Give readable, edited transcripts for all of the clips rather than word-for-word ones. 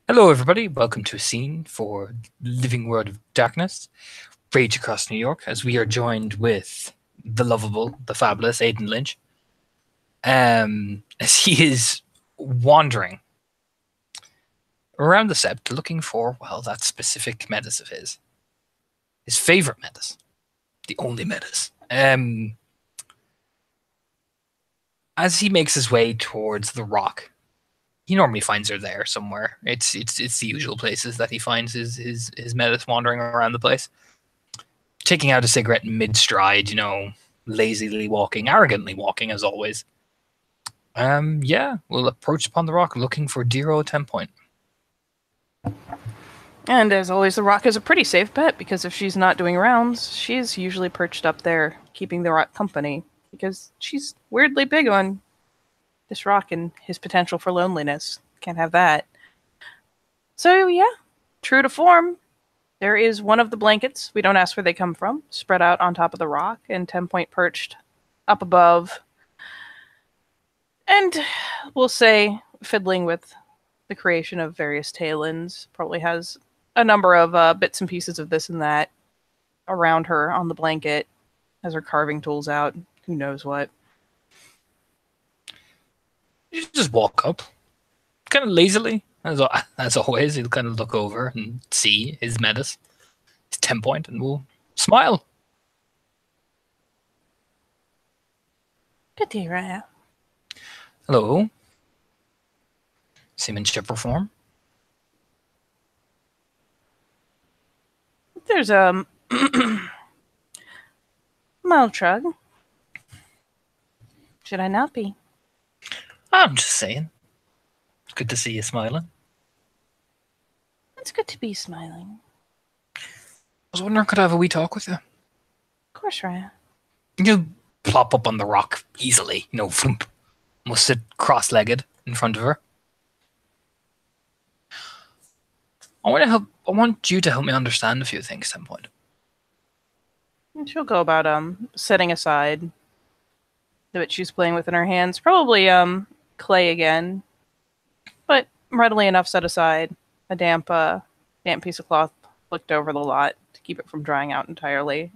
Hello, everybody. Welcome to a scene for Living World of Darkness, Rage Across New York, as we are joined with the lovable, the fabulous Aidan Lynch, as he is wandering around the sept looking for, well, that specific menace of his favorite menace, the only menace. As he makes his way towards the rock, he normally finds her there somewhere. It's the usual places that he finds his menace wandering around the place, taking out a cigarette mid stride, lazily walking, arrogantly walking as always. Yeah, we'll approach upon the rock looking for Dero 10 point. And as always, the rock is a pretty safe bet because if she's not doing rounds, she's usually perched up there keeping the rock company because she's weirdly big on this rock and his potential for loneliness. Can't have that. So, yeah, true to form, there is one of the blankets, we don't ask where they come from, spread out on top of the rock and 10 point perched up above. And we'll say fiddling with the creation of various tail ends, probably has a number of bits and pieces of this and that around her on the blanket, has her carving tools out, who knows what. You just walk up, kind of lazily, as always. He'll kind of look over and see his menace, his 10 point, and we'll smile. Good day, Raya. Hello. Seem in chipper form. There's a Maltrug. Should I not be? I'm just saying. It's good to see you smiling. It's good to be smiling. I was wondering, could I have a wee talk with you? Of course, Raya. You plop up on the rock easily, thump. Almost sit cross-legged in front of her. I want you to help me understand a few things, 10 point. And she'll go about setting aside the bit she's playing with in her hands. Probably clay again, but readily enough set aside. A damp piece of cloth flicked over the lot to keep it from drying out entirely.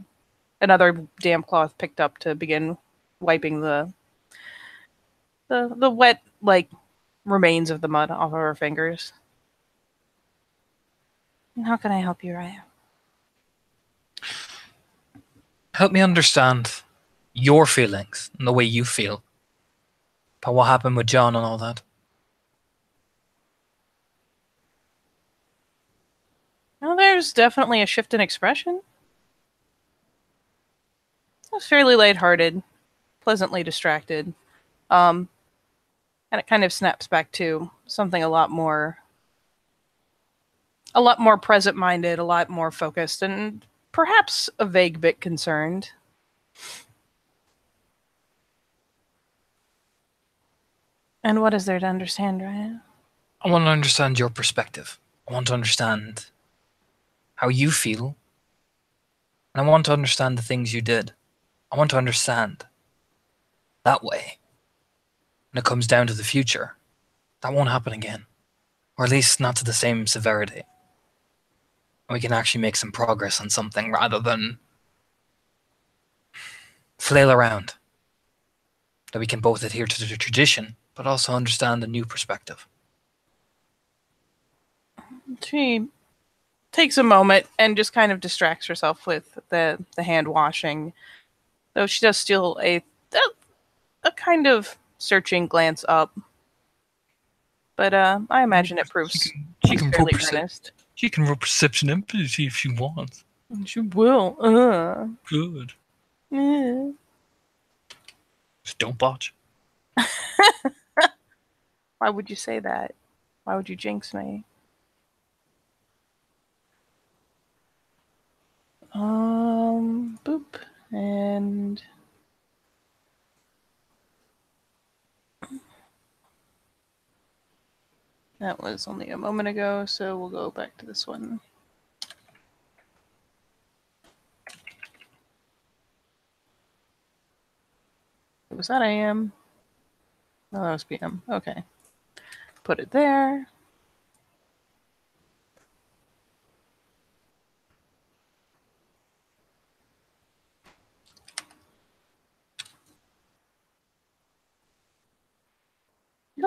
Another damp cloth picked up to begin wiping the wet remains of the mud off of her fingers. And how can I help you, Raya? Help me understand your feelings and the way you feel about what happened with John and all that. Well, there's definitely a shift in expression. It was fairly lighthearted, pleasantly distracted. And it kind of snaps back to something a lot more present-minded, a lot more focused, and perhaps a vague bit concerned. And what is there to understand, Ryan? I want to understand your perspective. I want to understand how you feel. And I want to understand the things you did. I want to understand that way. When it comes down to the future, that won't happen again. Or at least not to the same severity. And we can actually make some progress on something rather than flail around. That we can both adhere to the tradition, but also understand a new perspective. She takes a moment and just kind of distracts herself with the hand washing, though she does steal a kind of searching glance up. But I imagine it proves she can fairly earnest. She can roll perception empathy if she wants. She will. Good. Yeah. Just don't botch. Why would you say that? Why would you jinx me? Boop. And that was only a moment ago, so we'll go back to this one. Was that AM? No, that was PM. Okay. Put it there.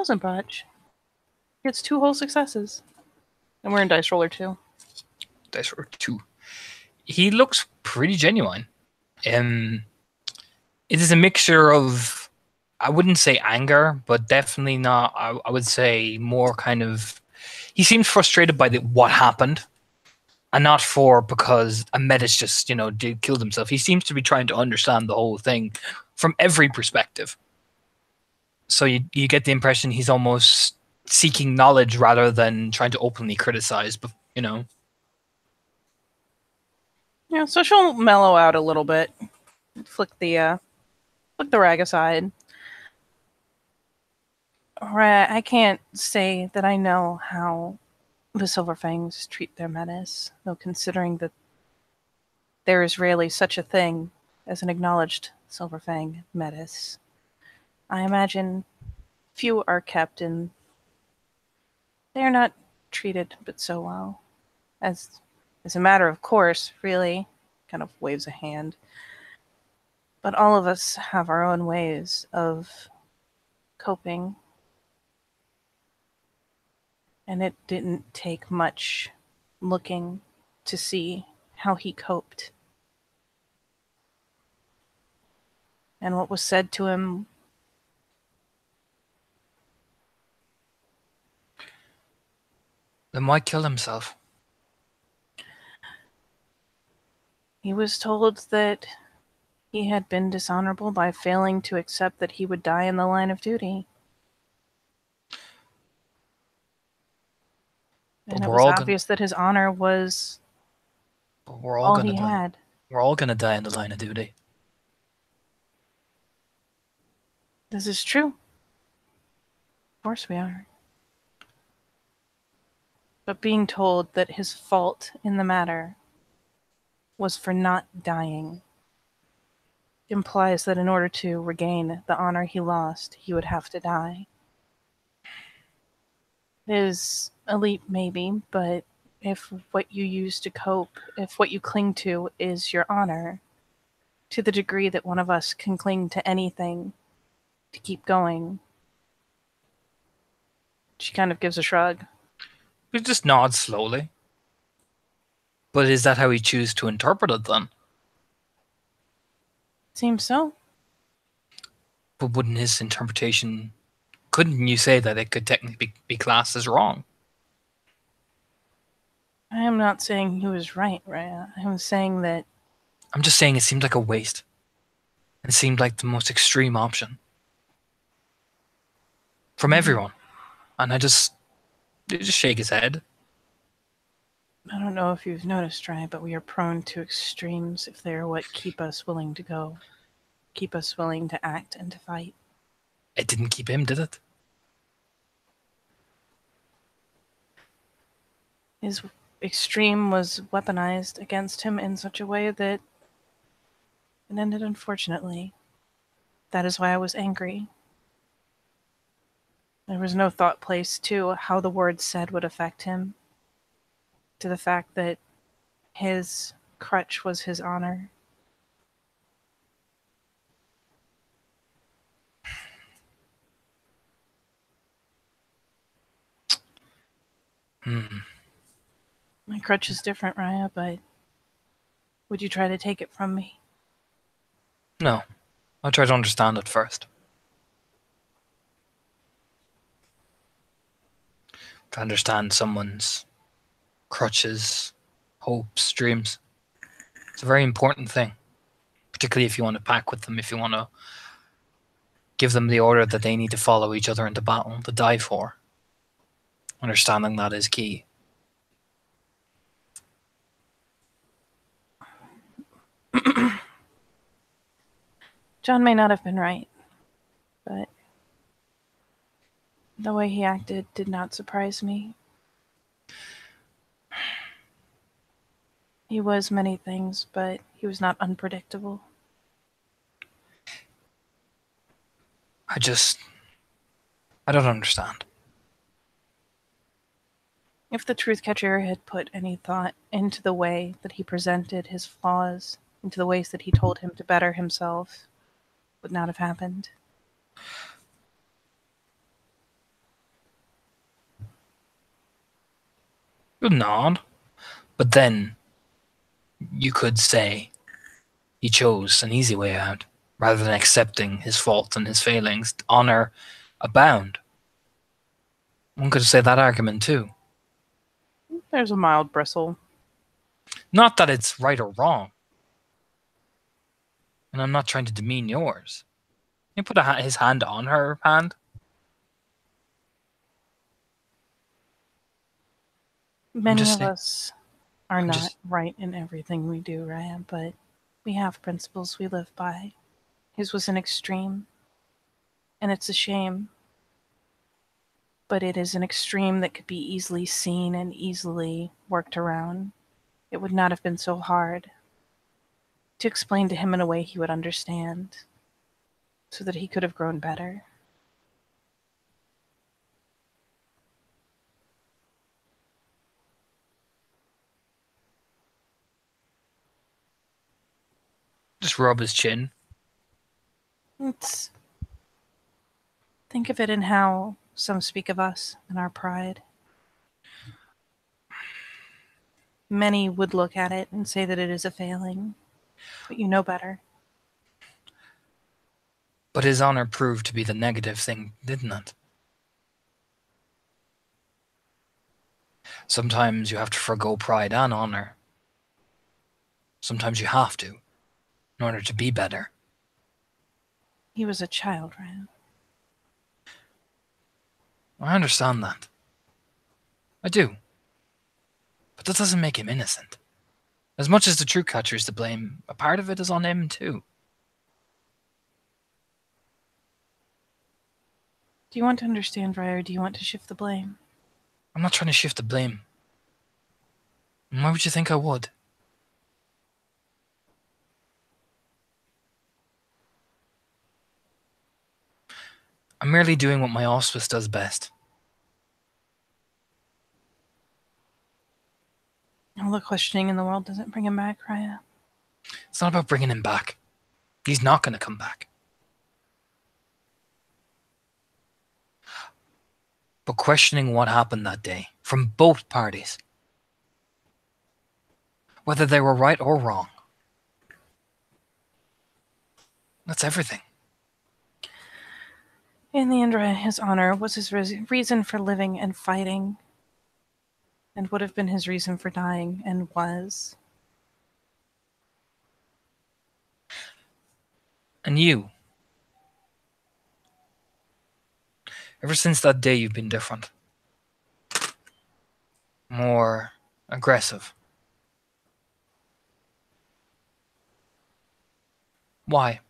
doesn't botch. He gets 2 whole successes. And we're in dice roller 2. Dice roller 2. He looks pretty genuine. It is a mixture of, I wouldn't say anger, but definitely not. I would say more kind of. He seems frustrated by what happened, and not because Metis just killed himself. He seems to be trying to understand the whole thing from every perspective. So you get the impression he's almost seeking knowledge rather than trying to openly criticize. Yeah, so she'll mellow out a little bit, flick the rag aside. Right, I can't say that I know how the Silverfangs treat their menace, though considering that there is rarely such a thing as an acknowledged Silverfang menace. I imagine few are kept and they are not treated but so well. As a matter of course, really, kind of waves a hand. But all of us have our own ways of coping. And it didn't take much looking to see how he coped. And what was said to him. Then why kill himself? He was told that he had been dishonorable by failing to accept that he would die in the line of duty. And it was obvious that his honor was all he had. We're all going to die in the line of duty. This is true. Of course we are. But being told that his fault in the matter was for not dying implies that in order to regain the honor he lost, he would have to die. It is a leap, maybe, but if what you use to cope, if what you cling to is your honor, to the degree that one of us can cling to anything to keep going. She kind of gives a shrug. He just nods slowly. But is that how he chooses to interpret it then? Seems so. But wouldn't his interpretation... Couldn't you say that it could technically be classed as wrong? I am not saying he was right, Raya. I'm saying that... I'm just saying it seemed like a waste. It seemed like the most extreme option. From everyone. And I just shake his head. I don't know if you've noticed, Raya, but we are prone to extremes if they're what keep us willing to go. Keep us willing to act and to fight. It didn't keep him, did it? His extreme was weaponized against him in such a way that it ended unfortunately. That is why I was angry. There was no thought placed to how the words said would affect him, to the fact that his crutch was his honor. My crutch is different, Raya, but would you try to take it from me? No. I'll try to understand it first. To understand someone's crutches, hopes, dreams. It's a very important thing. Particularly if you want to pack with them, if you want to give them the order that they need to follow each other into battle, to die for. Understanding that is key. John may not have been right, but the way he acted did not surprise me. He was many things, but he was not unpredictable. I don't understand. If the Truth Catcher had put any thought into the way that he presented his flaws, into the ways that he told him to better himself, would not have happened. Good nod. But then you could say he chose an easy way out, rather than accepting his faults and his failings. Honor abound. One could say that argument too. There's a mild bristle. Not that it's right or wrong. And I'm not trying to demean yours. He put his hand on her hand. Many of saying, us are not right in everything we do, Raya, but we have principles we live by. His was an extreme, and it's a shame. But it is an extreme that could be easily seen and easily worked around. It would not have been so hard to explain to him in a way he would understand, so that he could have grown better. Just rub his chin. Think of it in how some speak of us and our pride. Many would look at it and say that it is a failing, but you know better. But his honor proved to be the negative thing, didn't it? Sometimes you have to forgo pride and honor. Sometimes you have to, in order to be better. He was a child, Ryan. I understand that. I do. But that doesn't make him innocent. As much as the true catcher is to blame, a part of it is on him too. Do you want to understand, Ryan, or do you want to shift the blame? I'm not trying to shift the blame. Why would you think I would? I'm merely doing what my auspice does best. All the questioning in the world doesn't bring him back, Raya. It's not about bringing him back. He's not going to come back. But questioning what happened that day, from both parties. Whether they were right or wrong. That's everything. In the end, Raya, his honor was his reason for living and fighting, and would have been his reason for dying, and was. And you. Ever since that day, you've been different. More aggressive. Why?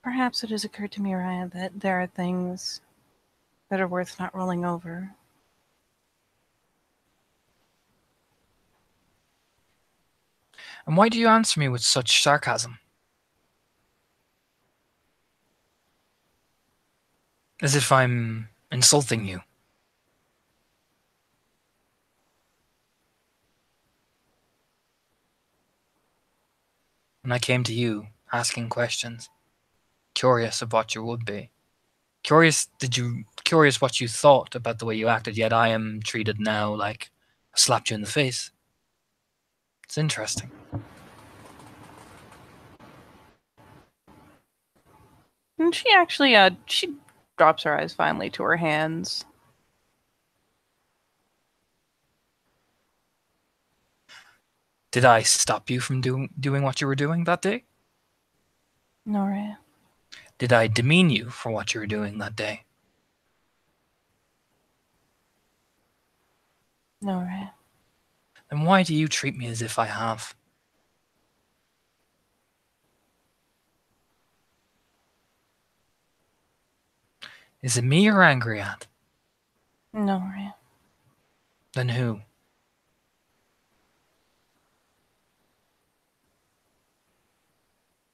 Perhaps it has occurred to me, Raya, that there are things that are worth not rolling over. And why do you answer me with such sarcasm? As if I'm insulting you. When I came to you, asking questions, curious of what you would be. Curious what you thought about the way you acted, yet I am treated now like I slapped you in the face. It's interesting. And she actually, she drops her eyes finally to her hands. Did I stop you from doing what you were doing that day? No, Raya. Did I demean you for what you were doing that day? No, Raya. Then why do you treat me as if I have? Is it me you're angry at? No, Raya. Then who?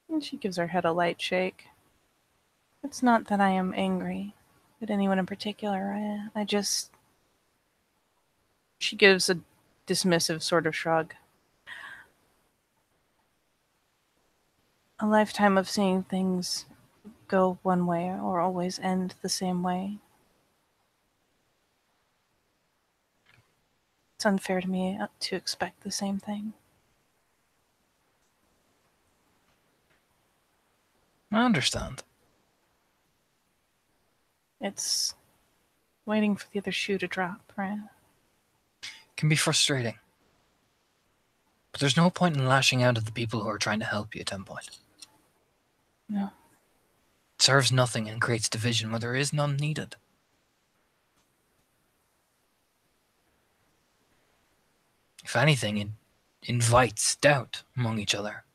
And she gives her head a light shake. It's not that I am angry at anyone in particular, Raya. I just... She gives a dismissive sort of shrug. a lifetime of seeing things go one way or always end the same way. It's unfair to me to expect the same thing. I understand. It's waiting for the other shoe to drop, right? It can be frustrating. But there's no point in lashing out at the people who are trying to help you at some point. No. It serves nothing and creates division where there is none needed. If anything, it invites doubt among each other.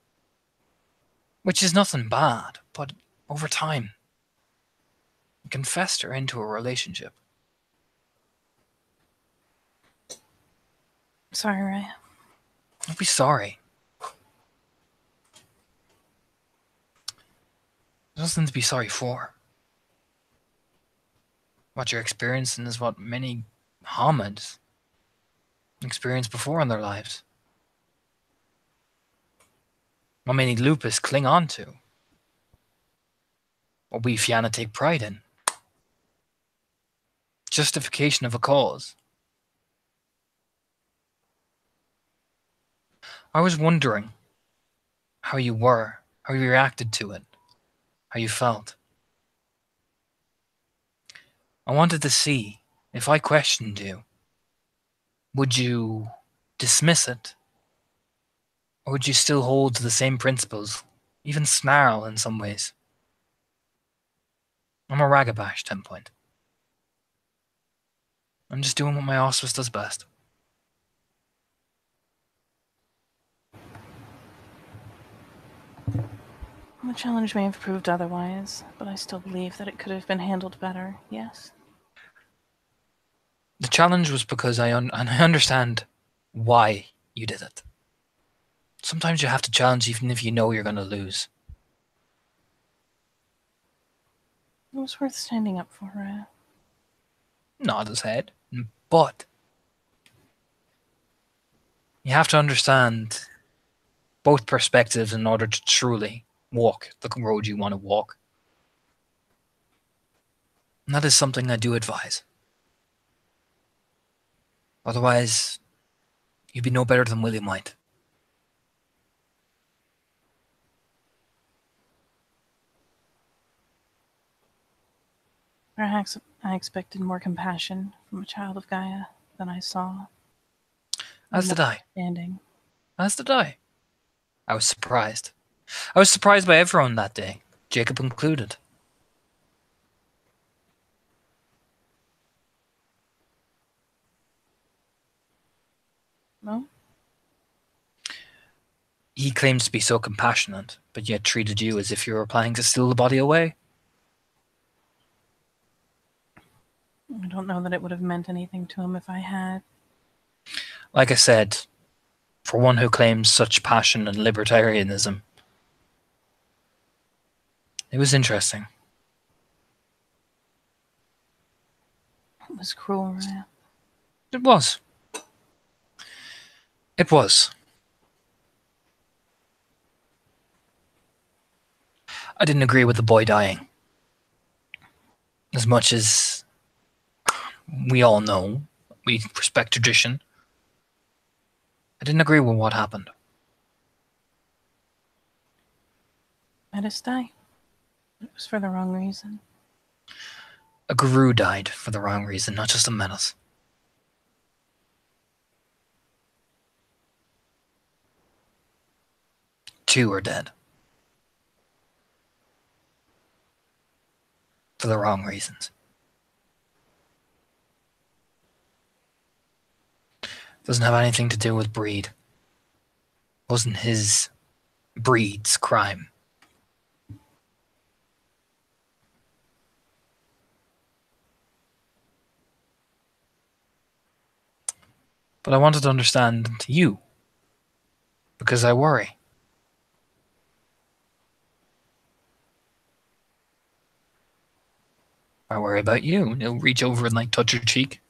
Which is nothing bad, but over time, it can fester into a relationship. Sorry, Ray. Don't be sorry. There's nothing to be sorry for. What you're experiencing is what many Hamids experienced before in their lives. What many Lupus cling on to. What we Fianna take pride in. Justification of a cause. I was wondering how you were, how you reacted to it, how you felt. I wanted to see if I questioned you, would you dismiss it? Or would you still hold to the same principles, even snarl in some ways? I'm a ragabash, 10 point. I'm just doing what my auspice does best. The challenge may have proved otherwise, but I still believe that it could have been handled better, yes. The challenge was because I understand why you did it. Sometimes you have to challenge even if you know you're going to lose. It was worth standing up for, Ray. Nod his head, but you have to understand both perspectives in order to truly walk the road you want to walk. And that is something I do advise. Otherwise, you'd be no better than William White. Perhaps I expected more compassion from a child of Gaia than I saw. As did I. Understanding. As did I. I was surprised. I was surprised by everyone that day, Jacob included. No? He claims to be so compassionate, but yet treated you as if you were planning to steal the body away. I don't know that it would have meant anything to him if I had. Like I said, for one who claims such passion and libertarianism, it was interesting. It was cruel, Ray. It was. It was. I didn't agree with the boy dying. As much as we all know, we respect tradition. I didn't agree with what happened. Metis die. It was for the wrong reason. A guru died for the wrong reason, not just a menace. Two are dead. For the wrong reasons. Doesn't have anything to do with breed. Wasn't his breed's crime. But I wanted to understand you. Because I worry. I worry about you. He'll reach over and touch your cheek.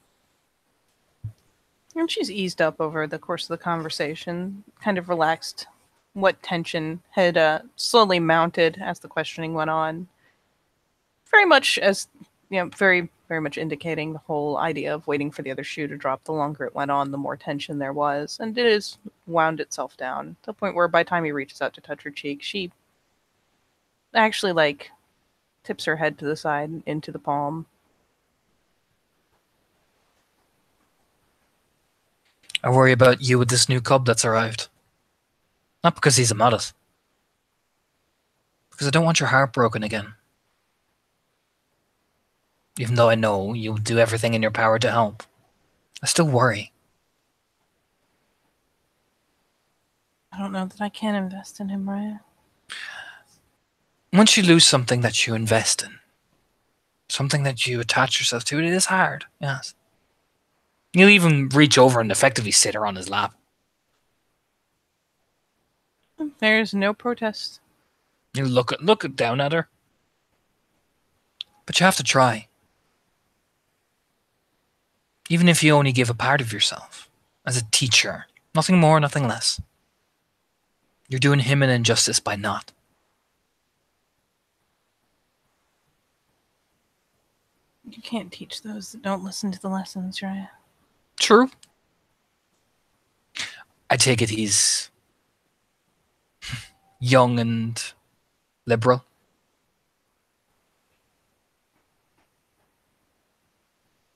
And she's eased up over the course of the conversation, kind of relaxed what tension had slowly mounted as the questioning went on. Very much as, very, very much indicating the whole idea of waiting for the other shoe to drop. The longer it went on, the more tension there was. And it has wound itself down to the point where by the time he reaches out to touch her cheek, she actually, tips her head to the side into the palm. I worry about you with this new cub that's arrived. Not because he's a modest. Because I don't want your heart broken again. Even though I know you'll do everything in your power to help. I still worry. I don't know that I can invest in him, Raya. Once you lose something that you invest in, something that you attach yourself to, it is hard, yes. You'll even reach over and effectively sit her on his lap. There's no protest. You look down at her. But you have to try. Even if you only give a part of yourself. As a teacher. Nothing more, nothing less. You're doing him an injustice by not. You can't teach those that don't listen to the lessons, Raya. True. I take it he's young and liberal.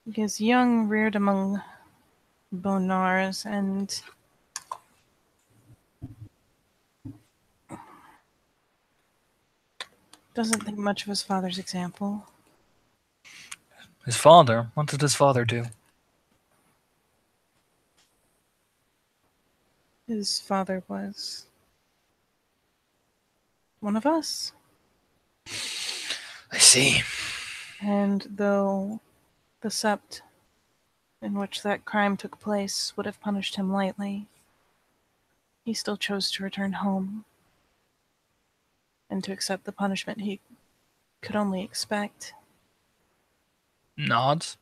Because young, reared among Bonars, and doesn't think much of his father's example. His father? What did his father do? His father was one of us. I see. And though the sept in which that crime took place would have punished him lightly, he still chose to return home and to accept the punishment he could only expect. Nods.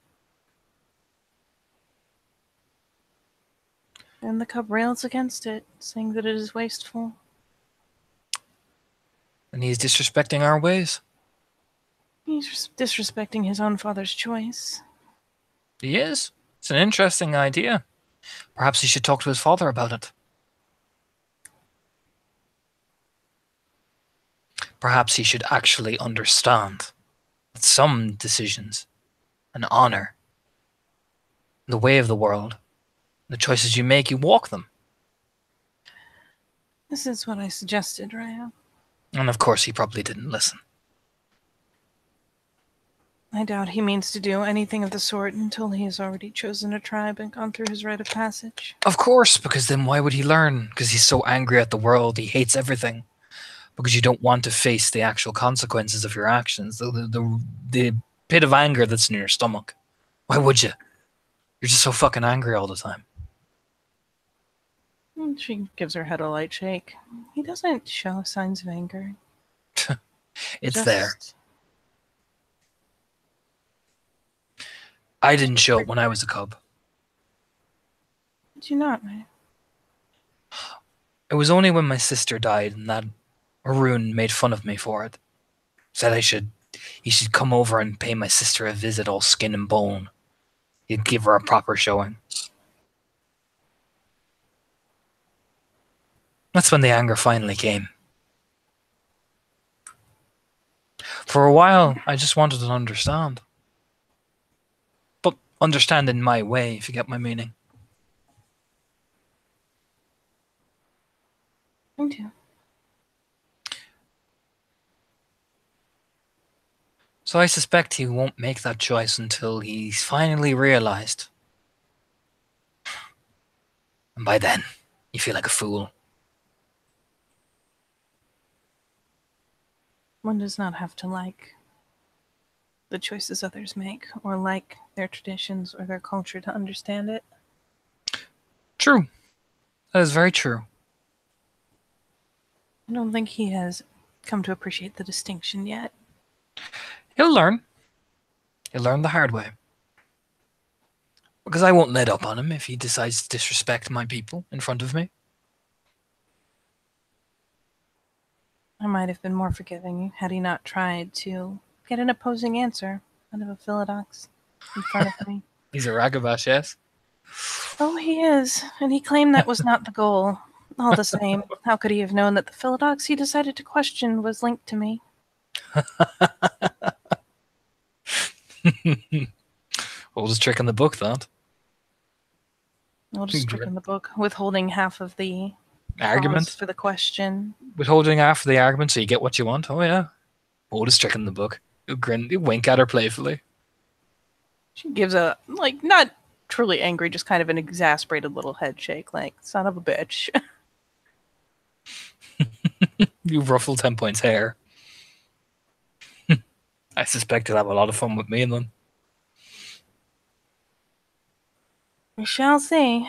And the cub rails against it, saying that it is wasteful. And he's disrespecting our ways. He's disrespecting his own father's choice. He is. It's an interesting idea. Perhaps he should talk to his father about it. Perhaps he should actually understand that some decisions and honor the way of the world, the choices you make, you walk them. This is what I suggested, Raya. And of course he probably didn't listen. I doubt he means to do anything of the sort until he has already chosen a tribe and gone through his rite of passage. Of course, because then why would he learn? Because he's so angry at the world, he hates everything. Because you don't want to face the actual consequences of your actions, the pit of anger that's in your stomach. Why would you? You're just so fucking angry all the time. She gives her head a light shake. He doesn't show signs of anger. It's there. I didn't show it when I was a cub. Did you not, man? It was only when my sister died and that Arun made fun of me for it. Said he should come over and pay my sister a visit all skin and bone. He'd give her a proper showing. That's when the anger finally came. For a while, I just wanted to understand. But understand in my way, if you get my meaning. I do. So I suspect he won't make that choice until he's finally realized. And by then, you feel like a fool. One does not have to like the choices others make, or like their traditions or their culture to understand it. True. That is very true. I don't think he has come to appreciate the distinction yet. He'll learn. He'll learn the hard way. Because I won't let up on him if he decides to disrespect my people in front of me. I might have been more forgiving had he not tried to get an opposing answer out of a Philodox in front of me. He's a ragabash, yes? Oh, he is, and he claimed that was not the goal. All the same, how could he have known that the Philodox he decided to question was linked to me? Oldest trick in the book, that. Oldest trick in the book, withholding half of the Argument? for the question. Withholding after the argument so you get what you want? Oh, yeah. Oldest trick in the book. You grin, you wink at her playfully. She gives a, not truly angry, just kind of an exasperated little head shake, like, son of a bitch. You ruffle 10 points hair. I suspect you'll have a lot of fun with me and then. We shall see.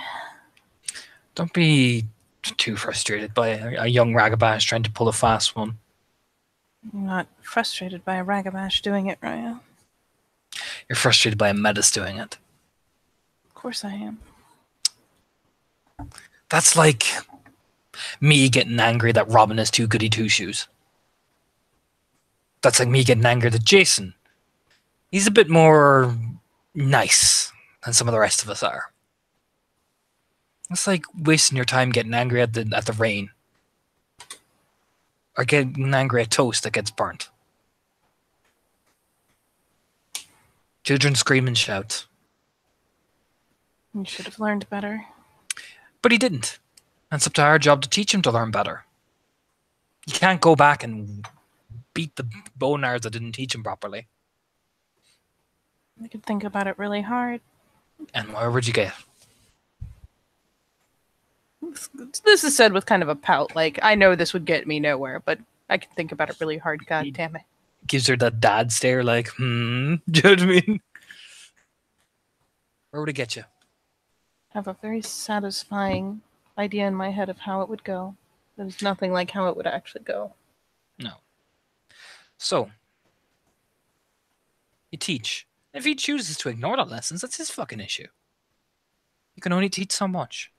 Don't be too frustrated by a young ragabash trying to pull a fast one. I'm not frustrated by a ragabash doing it, Raya. You're frustrated by a metis doing it. Of course I am. That's like me getting angry that Robin has two goody two-shoes. That's like me getting angry that Jason, he's a bit more nice than some of the rest of us are. It's like wasting your time getting angry at the rain. Or getting angry at toast that gets burnt. Children scream and shout. You should have learned better. But he didn't. And it's up to our job to teach him to learn better. You can't go back and beat the bonars that didn't teach him properly. I could think about it really hard. And where would you get? This is said with kind of a pout, like, I know this would get me nowhere, but I can think about it really hard, god damn it. Gives her that dad stare like, do you know what I mean? Where would it get you? I have a very satisfying idea in my head of how it would go. There's nothing like how it would actually go. No. So, you teach. If he chooses to ignore the lessons, that's his fucking issue. You can only teach so much.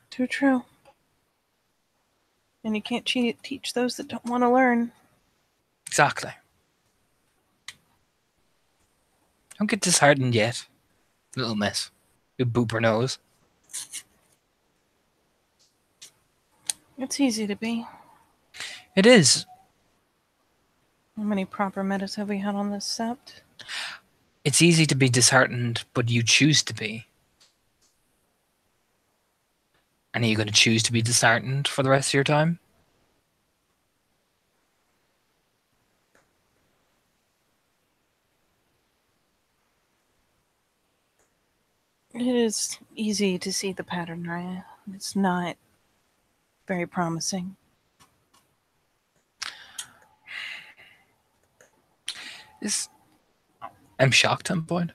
Too true. And you can't teach those that don't want to learn. Exactly. Don't get disheartened yet, little miss. You boop her nose. It's easy to be. It is. How many proper metas have we had on this sept? It's easy to be disheartened, but you choose to be. And are you going to choose to be disheartened for the rest of your time? It is easy to see the pattern, Raya. It's not very promising. I'm shocked, I'm point.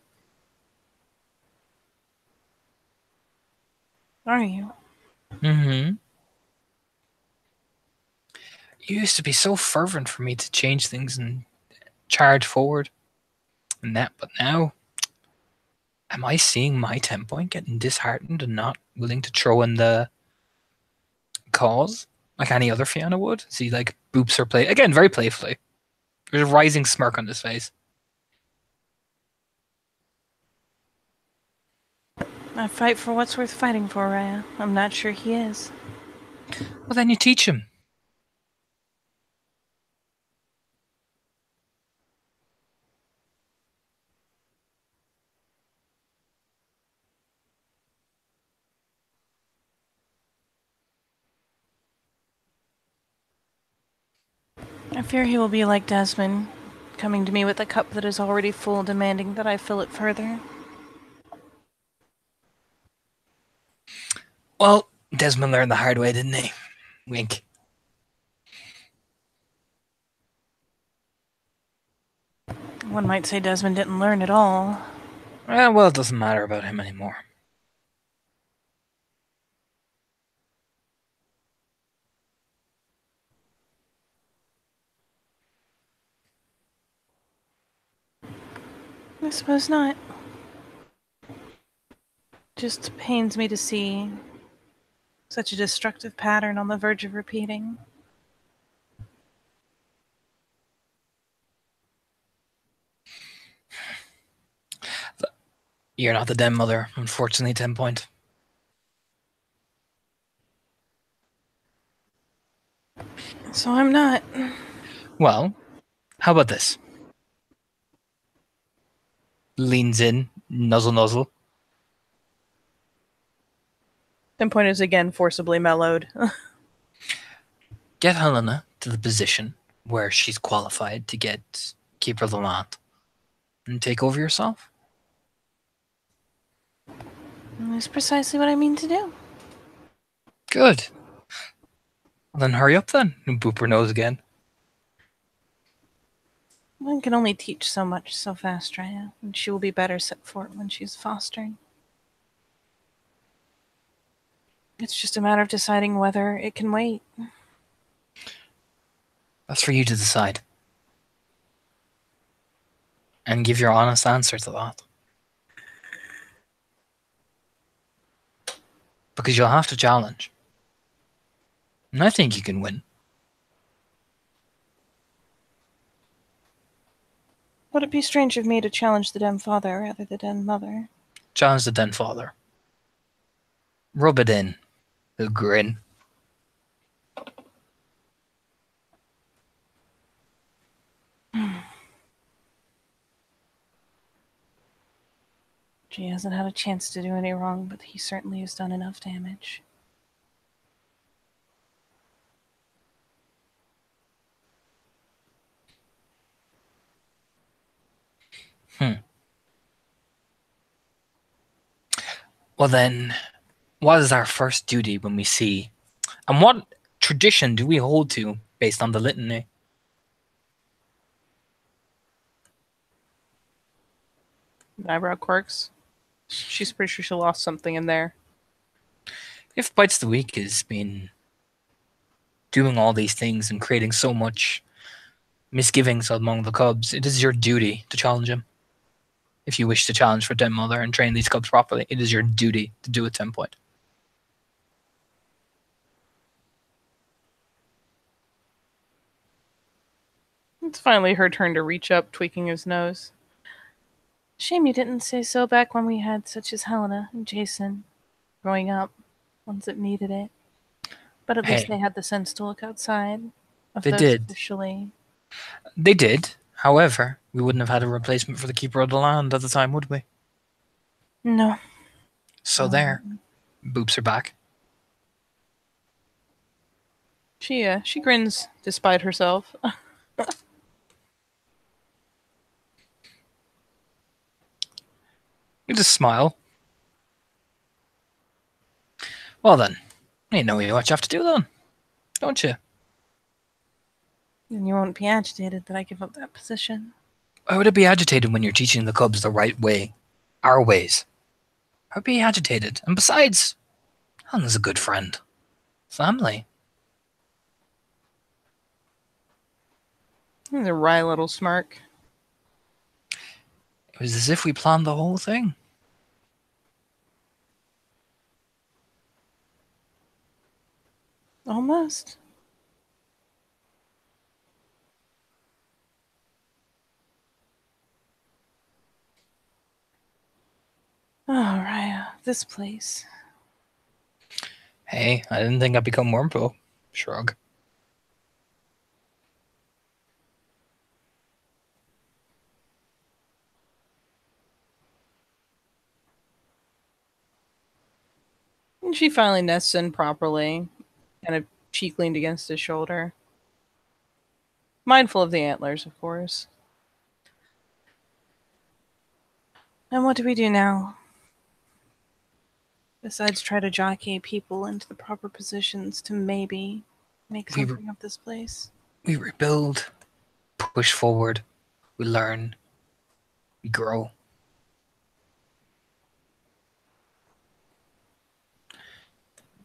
Are you? Mm-hmm. You used to be so fervent for me to change things and charge forward. But now, am I seeing my 10 point getting disheartened and not willing to throw in the cause like any other Fiona would? See, like, boops her play again, very playfully. There's a rising smirk on his face. I fight for what's worth fighting for, Raya. I'm not sure he is. Well, then you teach him. I fear he will be like Desmond, coming to me with a cup that is already full, demanding that I fill it further. Well, Desmond learned the hard way, didn't he? Wink. One might say Desmond didn't learn at all. Well, it doesn't matter about him anymore. I suppose not. Just pains me to see Such a destructive pattern on the verge of repeating. You're not the den mother, unfortunately, 10 point. So I'm not. Well, how about this? Leans in, nuzzle. 10 point is again forcibly mellowed. Get Helena to the position where she's qualified to get Keeper of the Land and take over yourself. That's precisely what I mean to do. Good. Well, then hurry up then, and boop her nose again. One can only teach so much so fast, Raya, and she will be better set for it when she's fostering. It's just a matter of deciding whether it can wait. That's for you to decide. And give your honest answer to that. Because you'll have to challenge. And I think you can win. Would it be strange of me to challenge the Den Father rather than the Den Mother? Challenge the Den Father. Rub it in. The grin. She hasn't had a chance to do any wrong, but he certainly has done enough damage. Well then, what is our first duty when we see? And what tradition do we hold to based on the litany? Eyebrow quirks. She's pretty sure she lost something in there. If Bites the Week has been doing all these things and creating so much misgivings among the cubs, it is your duty to challenge him. If you wish to challenge for Den Mother and train these cubs properly, it is your duty to do a 10 point. It's finally her turn to reach up, tweaking his nose. Shame you didn't say so back when we had such as Helena and Jason growing up, ones that needed it. But at least Hey. they had the sense to look outside of They those did. officially. They did. However, we wouldn't have had a replacement for the Keeper of the Land at the time, would we? No. So there. Boops her back. She grins despite herself. You just smile. Well then, you know what you have to do then, don't you? And you won't be agitated that I give up that position. Why would I be agitated when you're teaching the cubs the right way? Our ways. I would be agitated. And besides, Helen's a good friend. Family. There's a wry little smirk. It was as if we planned the whole thing. Almost. Oh, Raya, this place. Hey, I didn't think I'd become Wormpo. Shrug. And she finally nests in properly, kind of cheek leaned against his shoulder. Mindful of the antlers, of course. And what do we do now? Besides try to jockey people into the proper positions to maybe make something of this place. We rebuild, push forward, we learn, we grow.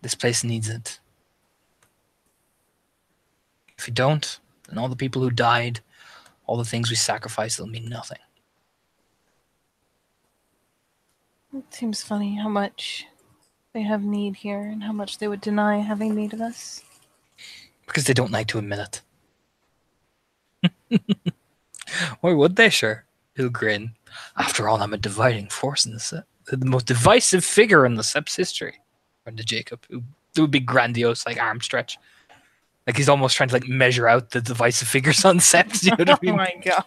This place needs it. If we don't, then all the people who died, all the things we sacrificed, will mean nothing. It seems funny how much they have need here and how much they would deny having need of us. Because they don't like to admit it. Why would they, sure? He'll grin. After all, I'm a dividing force in the most divisive figure in the Sep's history. According to Jacob, who would be grandiose, like arm stretch. Like he's almost trying to like measure out the divisive figures on Seps. You know what I mean? Oh my god.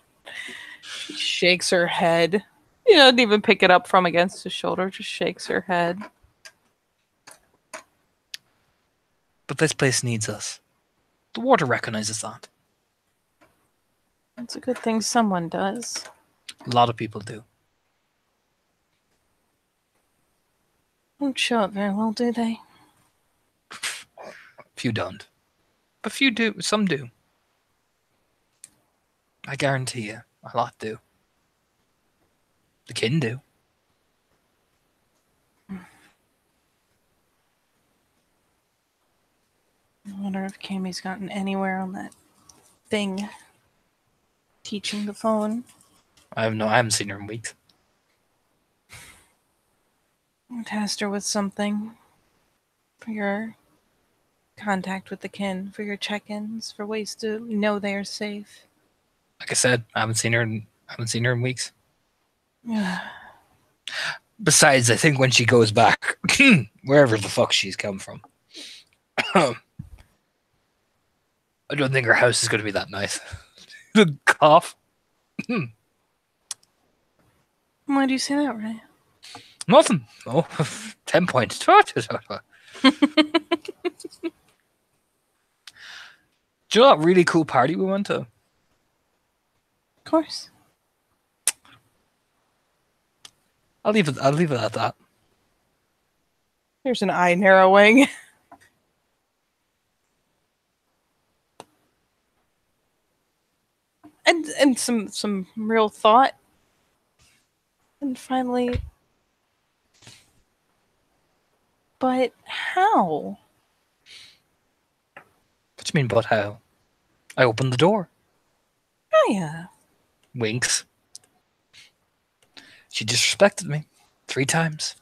She shakes her head. He doesn't even pick it up from against his shoulder, just shakes her head. But this place needs us. The water recognizes that. It's a good thing someone does. A lot of people do. Don't show it very well, do they? Few don't. But few do. Some do. I guarantee you, a lot do. The kin do. I wonder if Cammy's gotten anywhere on that thing. Teaching the phone. I haven't seen her in weeks. I tasked her with something. For your contact with the kin. For your check-ins. For ways to know they are safe. Like I said, I haven't seen her in weeks. Besides, I think when she goes back, wherever the fuck she's come from, I don't think her house is going to be that nice. The cough. Why do you say that, Ray? Nothing. Oh, 10 points. Do you know that really cool party we went to? Of course. I'll leave it at that. There's an eye narrowing. and some real thought. And finally, but how? What do you mean, but how? I opened the door. Oh yeah. Winks. She disrespected me 3 times.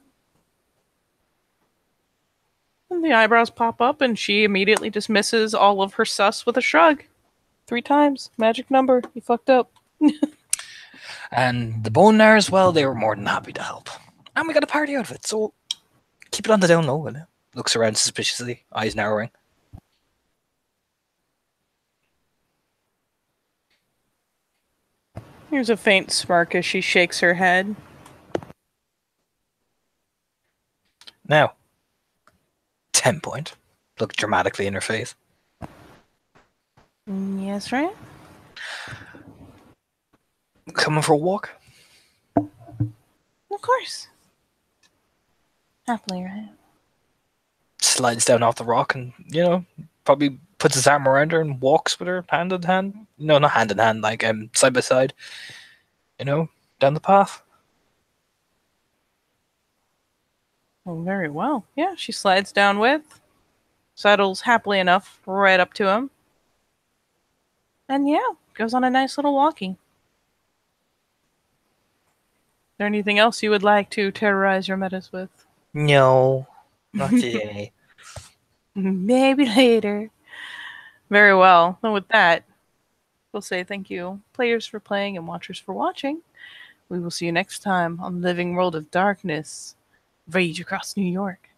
And the eyebrows pop up and she immediately dismisses all of her sus with a shrug. 3 times. Magic number. You fucked up. And the bone there as well, they were more than happy to help. And we got a party out of it, so keep it on the down low, will you? Looks around suspiciously, eyes narrowing. Here's a faint smirk as she shakes her head. Now, 10 point. Look dramatically in her face. Yes, right? Coming for a walk? Of course. Happily, right? Slides down off the rock and, probably puts his arm around her and walks with her hand in hand. No, not hand in hand, like side by side. Down the path. Well, very well. Yeah, she slides down with. Settles happily enough right up to him. And yeah, goes on a nice little walkie. Is there anything else you would like to terrorize your metas with? No, not today. Maybe later. Very well. And with that, we'll say thank you, players, for playing and watchers for watching. We will see you next time on Living World of Darkness, Rage Across New York.